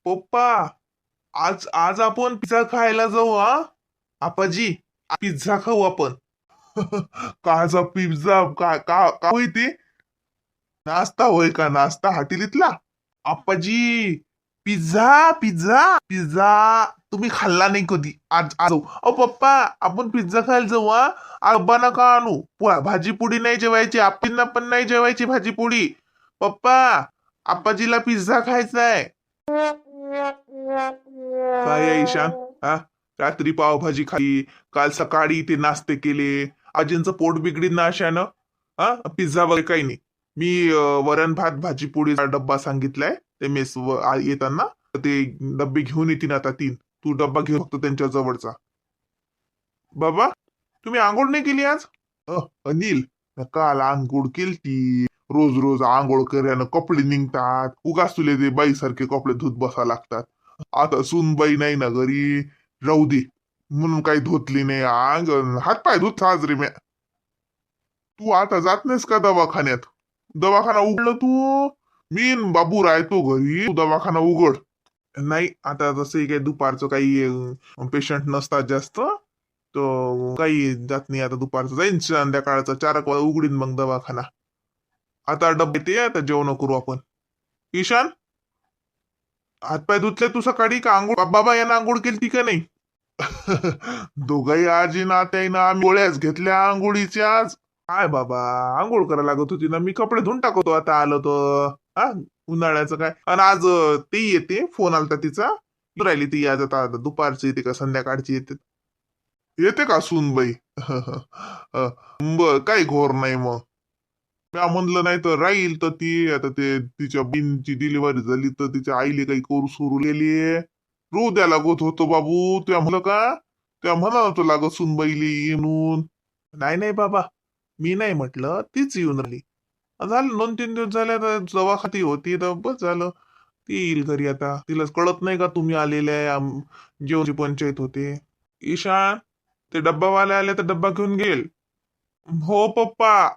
पप्पा, आज आज आपण पिझ्झा खायला जाऊ हा. आपाजी, पिझ्झा खाऊ आपण. काचा पिझ्झा का होई ते? नाश्ता होय का? नाश्ता हॉटेलीतला? आप्पाजी, पिझ्झा पिझ्झा पिझ्झा तुम्ही खाल्ला नाही कधी. आज आज जाऊ. अहो पप्पा, आपण पिझ्झा खायला जाऊ हा. आब्बा नका आणू. भाजी पोळी नाही जेवायची, आपलींना पण नाही जेवायची भाजी पोळी. पप्पा, आप्पाजीला पिझ्झा खायचा आहे. काय आहे ईशान? हा, रात्री पावभाजी खाली, काल सकाळी ते नाश्ते केले. आजींचं पोट बिघडीन ना अशानं. हा, पिझ्झा वगैरे काही नाही. मी वरण भात भाजी पोळीचा डब्बा सांगितलाय ते मेस येताना. ते डब्बे घेऊन येतील आता 3. तू डब्बा घेऊन फक्त त्यांच्या जवळचा. बाबा, तुम्ही आंघोळ नाही केली आज? अनिल, काल आंघोळ केलती. रोज रोज आंघोळ करायला कपडे निघतात. उगाच तुले ते बाईसारखे कपडे धुत बसा लागतात. आता सूनबाई नाही ना घरी, राहू दे म्हणून काही धुतली नाही. हातपाय धुत साजरी म्या. तू आता जात नाहीस का दवाखान्यात? दवाखाना उघडलं तू? मी न बाबू राहतो घरी, तू दवाखाना उघड. नाही, आता जसं काही दुपारचं काही पेशंट नसतात जास्त, तो काही जात नाही. आता दुपारचं जाईन, संध्याकाळचं 4 वाजता उघडीन मग दवाखाना. आता डब्बे ते आता जेवण करू आपण. ईशान, हातपाय धुतले तू सकाळी का? आंघोळ बाबा यानं आंघोळ केली का नाही? दोघही आजी नात्यानं आम्ही गोळ्याच घेतल्या आंघोळीच्या आज. काय बाबा, आंघोळ करायला लागत होती ना, मी कपडे धुवून टाकतो आता आलो तर. हा, उन्हाळ्याचं काय. आणि आज ती येते, फोन आलता तिचा. राहिली ती आज, आता दुपारची येते का संध्याकाळची येते? येते का सूनबाई? बर, काही घोर नाही मग. म्या म्हणलं नाही तर राहील तर ती आता ते तिच्या बिनची डिलिव्हरी झाली तर तिच्या आईले काही करू सुरू गेली. रू द्या लागत होतो बाबू, तुया म्हणलं का? तुया म्हणा होतो लागत सुनबाईली येऊन. नाही नाही बाबा, मी नाही म्हटलं, तीच येऊन राहिली. झालं 2-3 दिवस झाले, आता दवाखाती होती तर बस झालं. ती येईल घरी आता. तिला कळत नाही का तुम्ही आलेले आहे, जेवणची पंचायत होते. ईशान, ते डब्बावाले आले तर डब्बा घेऊन गेल. हो पप्पा.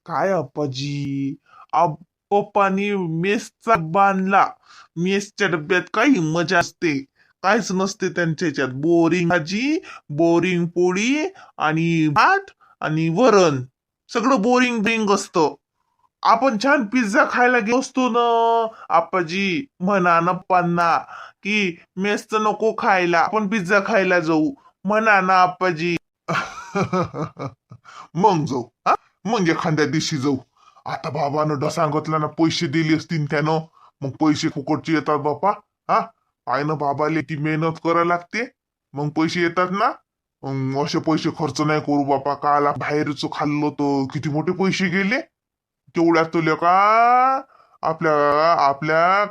काय अप्पाजी, पप्पानी मेसचा बांधला. मेसच्या डब्यात काही मजा असते? काहीच नसते त्यांच्या ह्याच्यात. बोरिंग भाजी, बोरिंग पोळी आणि भात आणि वरण. सगळं बोरिंग बिंग असतं. आपण छान पिझ्झा खायला गेलो असतो ना आप्पाजी. म्हणा ना पप्पांना की मेसचं नको खायला, आपण पिझ्झा खायला जाऊ. म्हणा ना आप्पाजी. मग जाऊ हा, मग एखाद्या दिवशी जाऊ. आता बाबानं सांगितलं ना, पैसे दिले असतील त्यानं. मग पैसे फुकटचे येतात बापा. हा, आहे ना, बाबाले ती मेहनत करायला लागते, मग पैसे येतात ना. मग असे पैसे खर्च नाही करू बापा. काल बाहेरच खाल्लो तर किती मोठे पैसे गेले. तेवढ्यात तुला का आपल्या आपल्या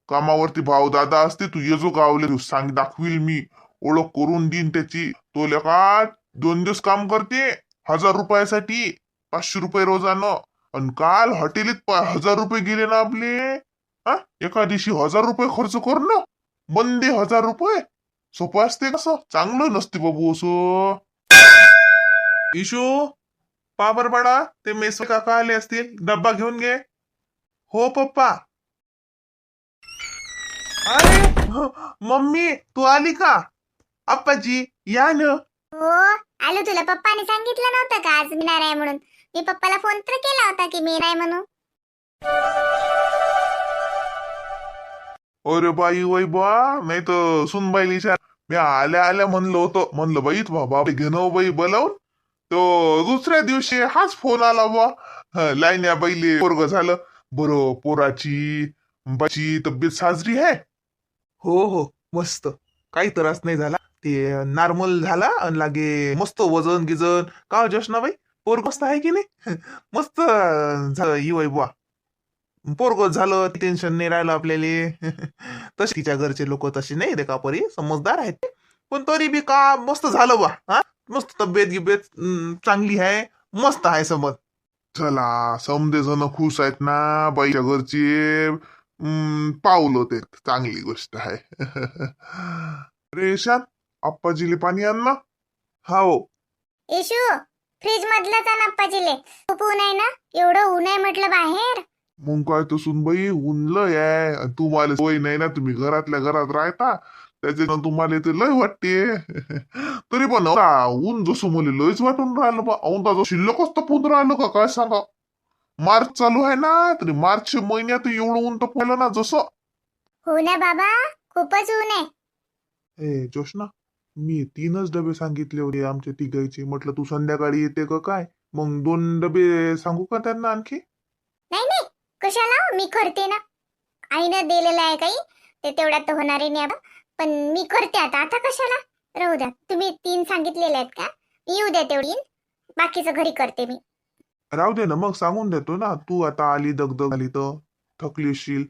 कामावरती भाऊ दादा असते. तू ये जो गावले, तू सांग, दाखवील मी, ओळख करून देईन त्याची. तो लेका 2 दिवस काम करते 1000 रुपयासाठी, 500 रुपये रोजानं. आणि काल हॉटेलीत 1000 रुपये गेले ना आपले. हा, एका दिवशी 1000 रुपये खर्च करणं, बंदे 1000 रुपये. सोपं असते कसं? चांगलं नसते बाबू असं. इशू, पाबर बाळा, ते मेसवे काका आले असतील, डब्बा घेऊन घे. हो पप्पा. अरे, मम्मी तू आली का? आप्पाजी या न. हो, आलो. तुला पप्पाने सांगितलं नव्हतं का आज मी नाही म्हणून? मी पप्पाला फोन तर केला होता की मी नाही म्हणून. अरे बाई वै बा, नाही तर सुनबाईली मी आल्या आल्या म्हणलं होतं. म्हणलं बाई बाबा घेणं बाई बोलावून. तो दुसऱ्या दिवशी हाच फोन आला बा. लाईन्या बाईले पोरग झालं. बरं, पोराची बाची तब्येत साजरी आहे. हो हो, मस्त. काही त्रास नाही झाला. ते नॉर्मल झाला आणि लागे मस्त वजन गिजन का जशनाबाई. पोरग मस्त आहे की नाही? मस्त झालं ही वै बुवा. पोरग झालं, टेन्शन नाही राहिलं आपल्याला. तसे तिच्या घरचे लोक तसे नाही रे का परी, समजदार आहेत ते. पण तरी बी का मस्त झालं बा. हा, मस्त तब्येत गिब्येत चांगली आहे, मस्त आहे समज. चला, समजे जण खुश आहेत ना बाईच्या घरची. पावलं ते चांगली गोष्ट आहे. रेशान, आप्पाजीले पाणी आण ना. हो. येशू, फ्रीज मधलं आण आप्पाजीले. खूप ऊन आहे ना, एवढं ऊन आहे म्हटलं बाहेर. मग काय तर सुनबाई ऊन लय आहे आणि तुम्हाला सवय नाही ना, तुम्ही घरातल्या घरात राहता त्याच्यानं तुम्हाला ते लय वाटते. तरी पण ऊन जसं मला लयच वाटून राहिलं बा, औंधा शिल्लकच तर राहिलं का काय सांगा. मार्च चालू आहे ना, तरी मार्च महिन्यात एवढं ऊन तर ना जसं. हो ना बाबा, खूपच ऊन आहे. ए जोशना, मी 3च डबे सांगितले होते आमच्या तिघायचे. म्हटलं तू संध्याकाळी येते का काय, मग 2 डबे सांगू का त्यांना आणखी? नाही नाही, कशाला हो, मी करते ना. आईनं दिलेलं आहे काही, ते तेवढ्यात तर होणारे नाही बा. पण मी करते आता. आता कशाला, राहू द्या. तुम्ही 3 सांगितलेले आहेत का, येऊ द्या तेवढी. बाकीचं घरी करते मी. राहू दे ना, मग सांगून देतो ना. तू आता आली दगदग आली तर थकलीशील.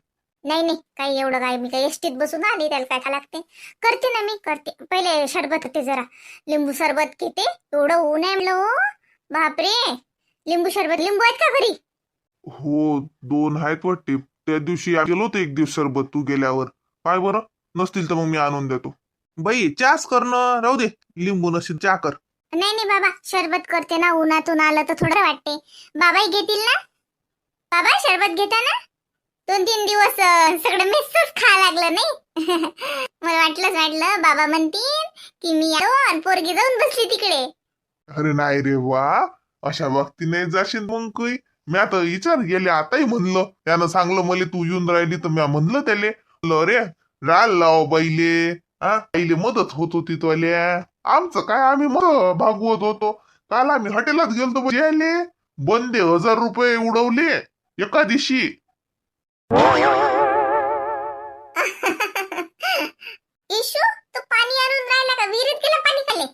नाही नाही, काही एवढं काय, मी काही एसटीत बसून आली, त्याला काय लागते. करते ना, मी करते. पहिले सरबत होते, जरा लिंबू सरबत घेते. एवढं ऊन आहे म्हणलं हो, बापरे. लिंबू सरबत, लिंबू आहेत का घरी? हो, 2 आहेत वाटते. त्या दिवशी गेलो होतो एक दिवस सरबत तू गेल्यावर. काय बरं, नसतील तर मग मी आणून देतो. बाई चहाच करणं राहू दे, लिंबू नसेल चहा कर. नाही नाही बाबा, सरबत करते ना. उन्हातून आलं तर थोडं वाटते. बाबाही घेतील ना? बाबा सरबत घेता ना? 2-3 दिवस सगळं मेसच खा लागलं नाही. मला वाटलं बाबा म्हणतील की मी आलो आणि पोरगी जाऊन बसली तिकडे. अरे नाही रे वा, अशा वक्ती नाही जाशील मग काही. मी आता विचार गेले, आताही म्हणलं त्यानं सांगलं मला तू येऊन राहिली तर मी म्हणलं त्याले, अरे राल लाव बाईले, बाईले मदत होत होती तुला. आमचं काय, आम्ही मग भागवत होतो. काल आम्ही हॉटेलात गेलतो जेले, बंदे 1000 रुपये उडवले एका दिवशी. इशू, तू पाणी आणून राहिला का? विहिरीत गेला पाणी खाले?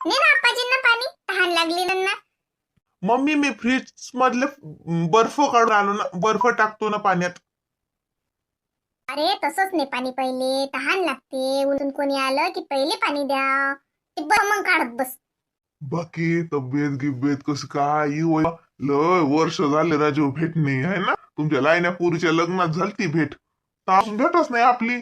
ने ना आपाजींना पाणी, तहान लागली ना. मम्मी मी फ्रीज मधले बर्फ काढून आणू ना, बर्फ टाकतो ना पाण्यात. अरे तसंच नाही, पाणी पहिले तहान लागते. उलटून कोणी आलं की पहिले पाणी द्या, ते बरं मग काढत बस. बाकी तब्येत गिब्येत कसं काय लय वर्ष झाले राजू भेट नाही आहे ना. तुमच्या लायन्या पोरीच्या लग्नात झालती भेट, तर अजून भेटच नाही आपली.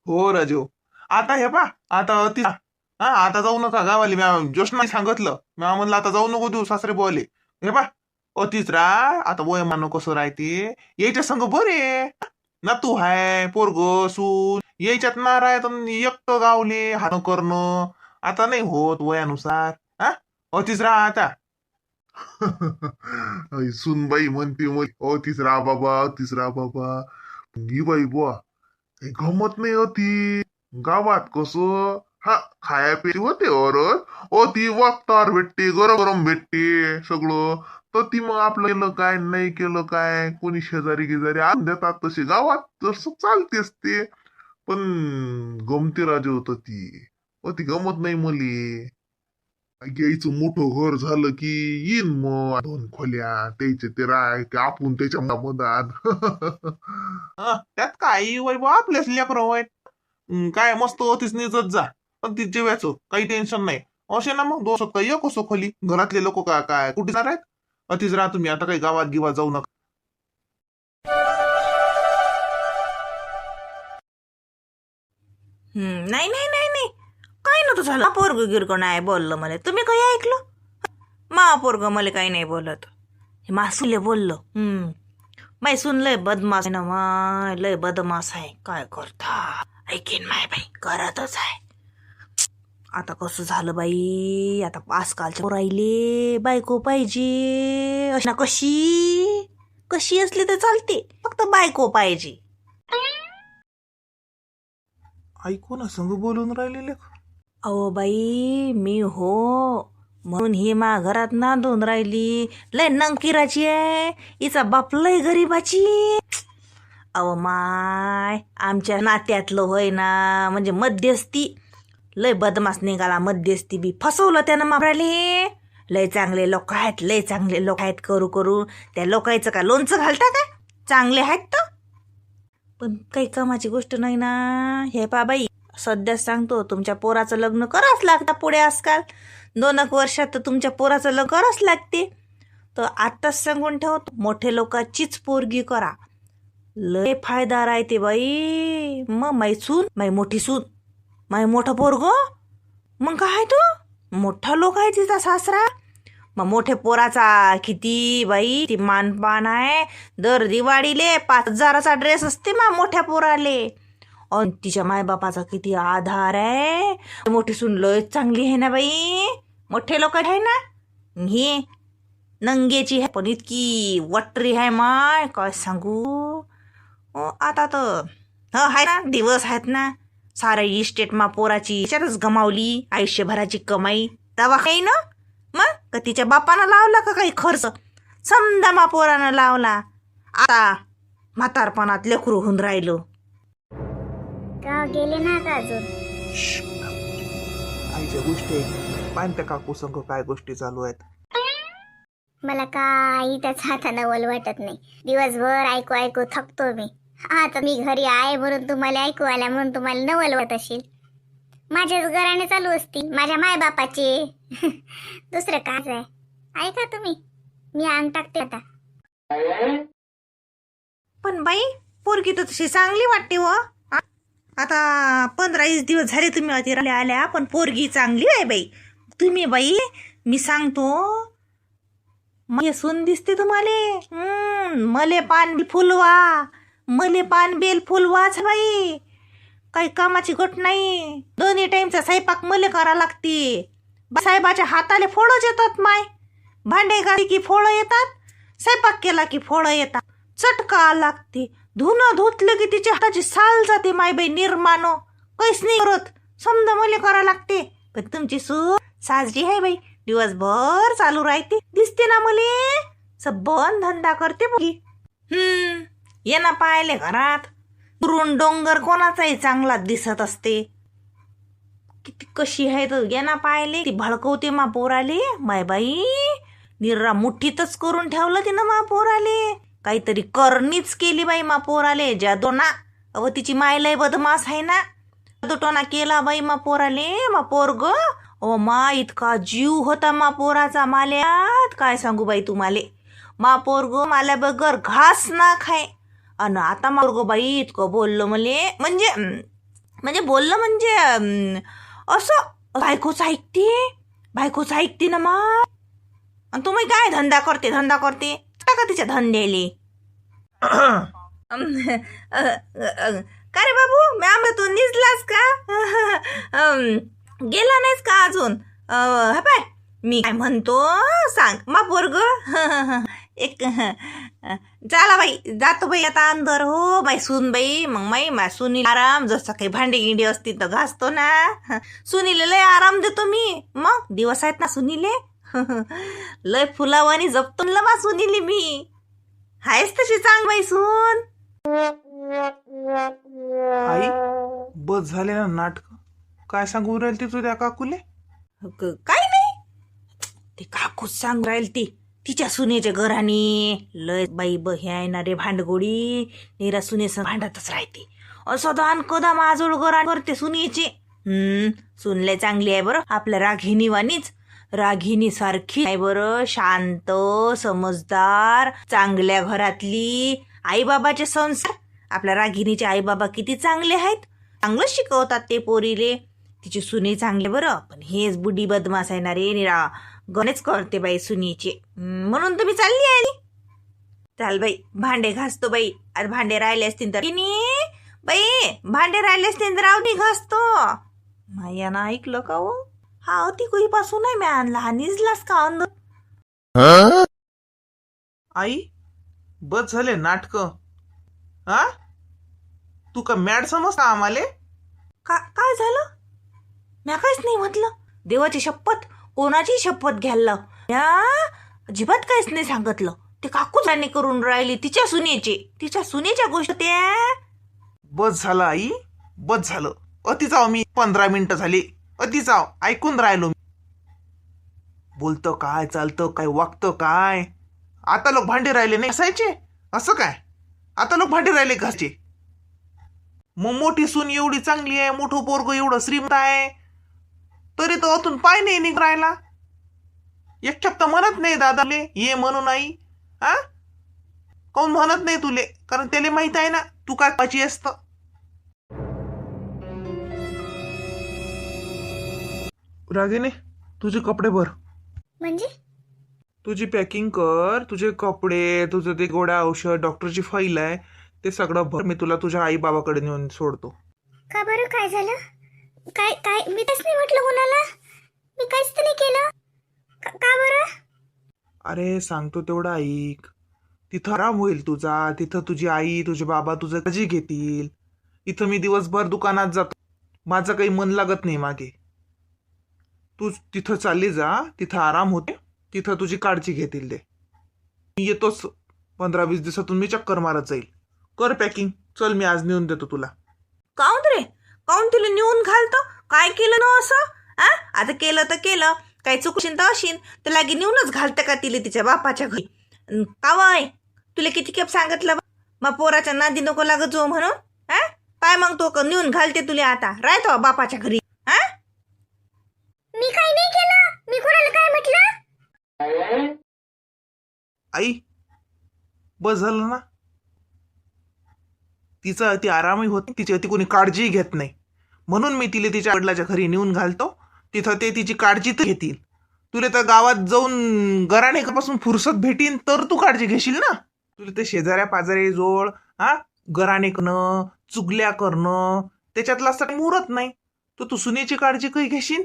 हो राजू. आता हे पा, आता आता जाऊ नका गावाली. मी जोशना सांगितलं, मी म्हणलं आता जाऊ नको देऊ सासरे बोले. हे पा अतिच राह, आता वय मानो कसं राहते. यायच्या संग बरे ना, तू हाय पोरग सून यायच्यात ना राहत एकटं गावले हान करणं आता नाही होत वयानुसार. अतिच राह आता. सुनबाई म्हणते मग तिसरा बाबा तिसरा बाबा. ही बाई बुवा काही गमत नाही होती गावात. कसं खाया पिती होते और ती वागतार भेटते, गरम गरम भेटते सगळं. तर ती मग आपलं केलं काय नाही केलं काय, कोणी शेजारी गिजारी आणून देतात, तशी गावात तसं चालतेच ते. पण गमती राजा होत ती गमत नाही मले. यायचं मोठं घर झालं की येईन मग 2 खोल्या त्याचे ते राय आपण त्याच्या मधात. त्यात काय वय बा, आपल्याच लेकर वय. काय मस्त होतीच निजत जा, पण ती जेवायचो काही टेन्शन नाही. असे ना मग दोष काय एक असो खोली, घरातले लोक काय कुठे जाणार आहेत. अतिच राहा तुम्ही, आता काही गावात गिवात जाऊ नका. नाही नाही नाही नाही, काही नव्हतं झालं. पोरग गिरग नाही बोललं मला. तुम्ही काही ऐकलं? मा पोरग मला काही नाही बोलत. हे मासूले बोललं. माय सुन लय बदमास आहे ना, माय लय बदमास आहे. काय करता, ऐकीन माय बाई करतच आहे. आता कसं झालं बाई, आता आजकालच्या राहिले बायको पाहिजे. अशी ना कशी कशी असली तर चालते, फक्त बायको पाहिजे. ऐकू ना संग बोलून राहिलेले. अहो बाई मी हो, म्हणून ही मा घरात नांदून राहिली. लय नंकिराची आहे, हिचा बाप लय गरीबाची. अहो माय, आमच्या नात्यातलं होय ना, म्हणजे मध्यस्थी लय बदमास निघाला. मध्यस्थी बी फसवलं त्यानं मारायले. लय चांगले लोक आहेत, लय चांगले लोक आहेत. करू करू त्या लोकांचं का लोणचं घालता का? चांगले आहेत तर, पण काही कामाची गोष्ट नाही ना. हे पा बाई, सध्याच सांगतो, तुमच्या पोराचं लग्न करावंच लागतं पुढे. आजकाल 2 वर्षात तर तुमच्या पोराचं लग्न करावंच लागते. तर आत्ताच सांगून ठेवतो, मोठे लोकांचीच पोरगी करा, लय फायदा राहते बाई. मग माई सून, माई मोठी सून, माई मोठं पोरग, मग काय तो मोठा लोक आहे तिचा सासरा. मग मोठे पोराचा किती बाई ती मानपान आहे. दर दिवाळीले 5,000चा ड्रेस असते मा मोठ्या पोराले. अन तिच्या मायबापाचा किती आधार आहे. मोठी सून लय चांगली आहे ना बाई. मोठे लोक आहे ना. ही नंगेची आहे पण इतकी वट्री आहे माय काय सांगू. आता तर आहे ना दिवस आहेत ना. सारा इस्टेट मा पोराची याच्यातच गमावली आयुष्यभराची कमाई. तवा काही ना मग का तिच्या बापानं लावला का काही खर्च. समजा मा पोरानं लावला. आता म्हातारपणात लेकरू होऊन राहिलो. गाव गेले ना आता अजून. आईच्या गोष्टी पाहत्या काकू संग काय गोष्टी चालू आहेत. मला काही त्याच हातानं वल वाटत नाही. दिवसभर ऐकू ऐकू थकतो मी. आता मी घरी आहे म्हणून तुम्हाला ऐकू आल्या म्हणून तुम्हाला नवल वाटत असेल. माझ्याच घराने चालू असतील माझ्या मायबापाचे. दुसरं काय आहे. ऐका तुम्ही मी अंग टाकते आता. पण बाई पोरगी तर तशी चांगली वाटते व. आता 15-20 दिवस झाले तुम्ही अतिराले आल्या पण पोरगी चांगली आहे बाई. तुम्ही बाई मी सांगतो मले सून दिसते तुम्हाला. मले पान बी फुलवा. मले पान बेल फुलवाच बाई. काही कामाची गोट नाही. दोन्ही टाईमचा स्वयंपाक मले करा लागते. साहेबाच्या हाताले फोडच येतात माय. भांडे घाली की फोडं येतात. स्वयंपाक केला की फोडं येतात. चटका लागते. धुणं धुतलं की तिच्या हाताची साल जाते माय बाई निर्मानो. काहीच नाही करत. समजा मले करा लागते. पण तुमची सून साजरी आहे बाई. दिवसभर चालू राहते. दिसते ना मले. सबन धंदा करते मुली. ये ना पाहिले घरात. दुरून डोंगर कोणाचाही चांगला दिसत असते. किती कशी आहे तर ये ना पाहिले. ती भडकवते मा पोराले. माय बाई निरा मुठीतच करून ठेवलं तिनं मा पोराले. काहीतरी करणीच केली बाई मा पोराले. जादोना अव तिची मायलाय बदमास आहे ना. जादूटोना केला बाई मा पोराले. मा पोरग ओ मा इतका जीव होता मा पोराचा माल्यात काय सांगू बाई तुम्हाले. मा पोरग माल्या बगर घास ना खाय. अन आता मा पोरग बाई इतकं बोललं मले. म्हणजे बोललं म्हणजे असं बायकोच ऐकते ना मा. आणि तुम्ही काय धंदा करते का तिच्या धंद्याले. का रे बाबू मॅम तू निजलास का. गेला नाहीस का अजून. हा पाय मी काय म्हणतो सांग मा पोरग. एक चला बाई जातो बाई आता अंदर. हो बाई सून बाई मग माय सुनी आराम जसं काही भांडी गिंडी असती तर घासतो ना. सुनीले लय आराम देतो मी. मग दिवस आहेत ना सुनीले. लय फुलावानी जपतो ना मा सुनीले मी. हायच तशी चांग बाई सून. आई बस झाले ना नाटक. काय सांगू राहील ती तुझ्या काकूले. काय नाही ते काकूच सांग राहील ती तिच्या सुनेच्या घराने. लय बाई हे आहे ना रे भांडगोडी. निरा सुनेसं भांडतच राहते. असं दान कदा माजोळ घरा करते सुनेचे. सुनले चांगली आहे बरं. आपल्या राघिनीवानीच. राघिनी सारखी आहे बरं. शांत समजदार चांगल्या घरातली. आईबाबाचे संस्कार. आपल्या राघिनीचे आईबाबा किती चांगले आहेत. चांगलं शिकवतात ते पोरीले. तिची सुनी चांगले बरं. पण हेच बुडी बदमास आहे ना रे. निरा गणेच करते बाई सुनीचे. म्हणून तुम्ही चालली आली. चाल बाई भांडे घासतो बाई. आज भांडे राहिले असतील तर बाई भांडे राहिले असतील तर रावणी घासतो. मायानं ऐकलं का हो. हा अति कुईपासून नाही मी आणला. हा निजलास का अंदर. आई बस झाले नाटक. हा तू का मॅड समजता आम्हाले. काय झालं. म्या काहीच नाही म्हटलं. देवाची शपथ कोणाची शपथ घ्यायला म्या अजिबात काहीच नाही सांगितलं. ते काकू जाणे करून राहिली तिच्या सुनेच्या गोष्ट त्या. बस झालं आई बस झालं. अति जाव मी 15 मिनिटं झाली. अति जाव ऐकून राहिलो. बोलतं काय चालतं काय वागतं काय. आता लोक भांडे राहिले नाही असायचे. असं काय आता लोक भांडे राहिले घासचे. मग मोठी सून एवढी चांगली आहे. मोठं पोरग एवढं श्रीमंत आहे तरी तो अतून पाय नाही निघ राहिला. एक शब्द म्हणत नाही दादाले ये म्हणून आई. हा कोण म्हणत नाही तुले. कारण त्याला माहित आहे ना तू काय पाची असत. रागिनी तुझे कपडे भर. म्हणजे तुझी पॅकिंग कर, तुझे कपडे, तुझं ते गोळ्या औषध, डॉक्टरची फाईल आहे, ते सगळं भर. मी तुला तुझ्या आई बाबाकडे नेऊन सोडतो. का बरं काय झालं? काय काय मी तेच नाही म्हटलं कोणाला. मी काहीच तर नाही केलं. का बरं? अरे सांगतो तेवढं ऐक. तिथं आराम होईल तुझा. तिथं तुझी आई तुझे बाबा तुझं काळजी घेतील. इथं मी दिवसभर दुकानात जातो, माझं काही मन लागत नाही मागे. तू तिथं चालली जा, तिथं आराम होते, तिथं तुझी काळजी घेतील ते. मी येतोच 15-20 दिवसातून मी चक्कर मारत जाईल. कर पॅकिंग, चल मी आज नेऊन देतो तुला. काऊन रे? काऊन तिला नेऊन घालतो? काय केलं ना असं? आ आता केलं तर केलं, काही चुकशीन तर अशीन तर लागी नेऊनच घालतं का तिला तिच्या बापाच्या घरी? कावाय तुला किती खेप सांगितलं मग पोराच्या नादी नको लागत जो म्हणून. हा काय मग तो नेऊन घालते तुला आता राहतो बापाच्या घरी. हा मी काही नाही केलं. मी कोणाला काय म्हटलं? आई बस झालं ना. तिचं ती आरामही होत नाही, तिची ती कोणी काळजीही घेत नाही. म्हणून मी तिला तिच्या वडिलाच्या घरी नेऊन घालतो. तिथं ते तिची काळजी तर घेतील. तुला तर गावात जाऊन घराणेपासून फुरसत भेटीन तर तू काळजी घेशील ना. तुला ते शेजाऱ्या पाजारे जोड घराणे करणं, चुगल्या करणं, त्याच्यातला असं मुरत नाही. तर तू सुनेची काळजी काही घेशील?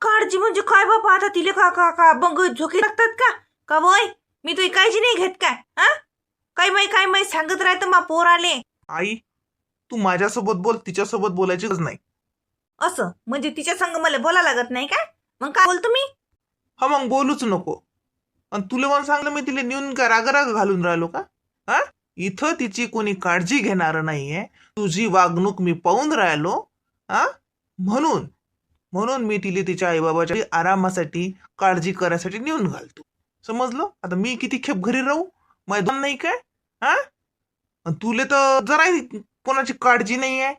काळजी म्हणजे काय बापा? आता तिला का का का बंग झोके लागतात का? का वय मी तुझी काळजी नाही घेत काय? हा काय माही सांगत राहतं मा पोर आले. आई तू माझ्यासोबत बोल, तिच्यासोबत बोलायची गरज नाही. असं म्हणजे तिच्या संग मला बोला लागत नाही काय? मग काय बोलतो मी? हा मग बोलूच नको. आणि तुला मला सांगलं मी तिला नेऊन का राग घालून राहिलो का? हा इथं तिची कोणी काळजी घेणार नाहीये. तुझी वागणूक मी पाहून राहिलो. हा म्हणून म्हणून मी तिला तिच्या आईबाबाच्या आरामासाठी काळजी करायसाठी नेऊन घालतो. समजलं? आता मी किती खेप घरी राहू? मैदान नाही काय? हा तुले तर जरा कोणाची काळजी नाही आहे.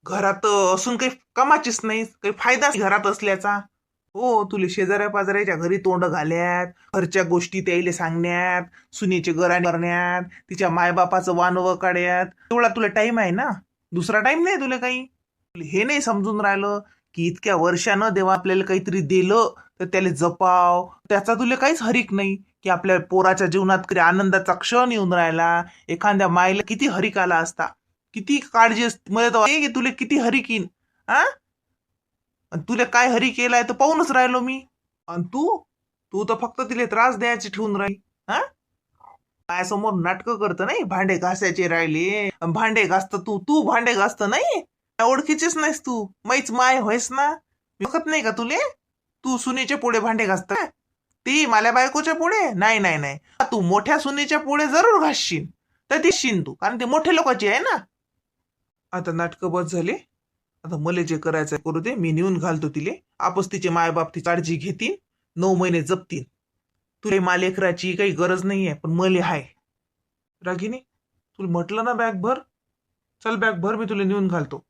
घरात असून काही कामाचीच नाही, काही फायदा घरात असल्याचा. हो तुले शेजाऱ्या पाजाऱ्याच्या घरी तोंड घाल्यात, घरच्या गोष्टी त्याईले सांगण्यात, सुनेचे गराणे करण्यात, तिच्या मायबापाचं वानवं काढ्यात. तेवढा तुला टाइम आहे ना, दुसरा टाइम नाही तुला काही. हे नाही समजून राहिलं की इतक्या वर्षानं देवा आपल्याला काहीतरी दिलं तर त्याला जपाव. त्याचा तुला काहीच हरीक नाही की आपल्या पोराच्या जीवनात कधी आनंदाचा क्षण येऊन राहिला. एखाद्या मायला किती हरीक आला असता, किती काळजी असते. मला तर की तुला किती हरीक येईन. तुला काय हरी केलाय तर पाहूनच राहिलो मी. आणि तू तर फक्त तिला त्रास द्यायचे ठेवून राहील. माझ्यासमोर नाटकं करतं नाही, भांडे घासायचे राहिले, भांडे घासत तू भांडे घासत नाही. ओळखीचीच नाहीस तू, मैच माय होयस ना. बघत नाही का तुले? तू सुनेचे पुढे भांडे घासत, ती माझ्या बायकोच्या पुढे नाही नाही नाही. तू मोठ्या सुनेच्या पुढे जरूर घासशील तर दिसशील तू, कारण ते मोठे लोकांची आहे ना. आता नाटकं बस झाले. आता मला जे करायचं करू दे. मी नेऊन घालतो तिले. आपस तिचे मायबाप ती काळजी घेतील, 9 महिने जपतील. तुला मालेकराची काही गरज नाहीये, पण मले हाय. रागिनी तुला म्हटलं ना बॅग भर. चल बॅग भर, मी तुला नेऊन घालतो.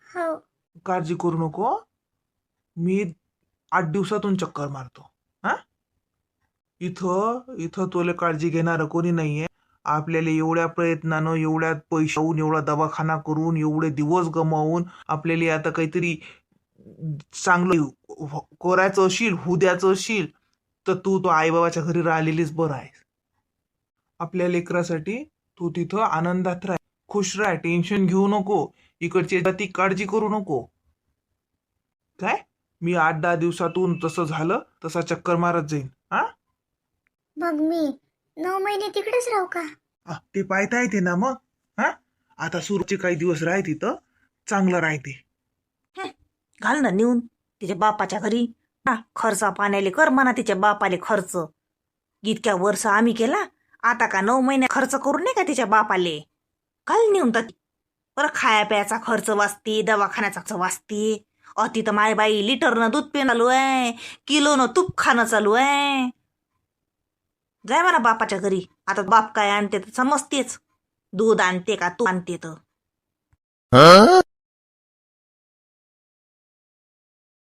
हो. काळजी करू नको. मी 8 दिवसातून चक्कर मारतो. इथं तुला काळजी घेणार कोणी नाहीये. आपल्याला एवढ्या प्रयत्नानं, एवढ्या पैशाहून, एवढा दवाखाना करून, एवढे दिवस गमावून आपल्याला आता काहीतरी चांगलं करायचं असेल, हुद्याचं असेल तर तू तो आईबाबाच्या घरी राहिलेलीच बरं आहे. आपल्या लेकरासाठी तू तिथं आनंदात राह, खुश राह, टेन्शन घेऊ नको, इकडची ती काळजी करू नको. काय मी 8-10 दिवसातून तसं झालं तसा चक्कर मारत जाईन. मग मी 9 महिने तिकडेच राहू का? ते पाहता येते ना मग. आता सुरूचे काही दिवस राह तिथं, चांगलं राहते. घाल ना नेऊन तिच्या बापाच्या घरी. खर्चा पाण्याले कर म्हणा तिच्या बापाले खर्च. इतक्या वर्ष आम्ही केला, आता का 9 महिने खर्च करू नये का तिच्या बापाले? घाल नेऊन तर बरं. खाया प्यायचा खर्च वाचते, दवाखान्याचा वाचते. अति तर माय बाई लिटरनं दूध पिणं चालू आहे, किलोनं तूप खाणं चालू आहे. जाय म्हणा बापाच्या घरी. आता बाप काय आणते तर समजतेच, दूध आणते का तू आणते तर.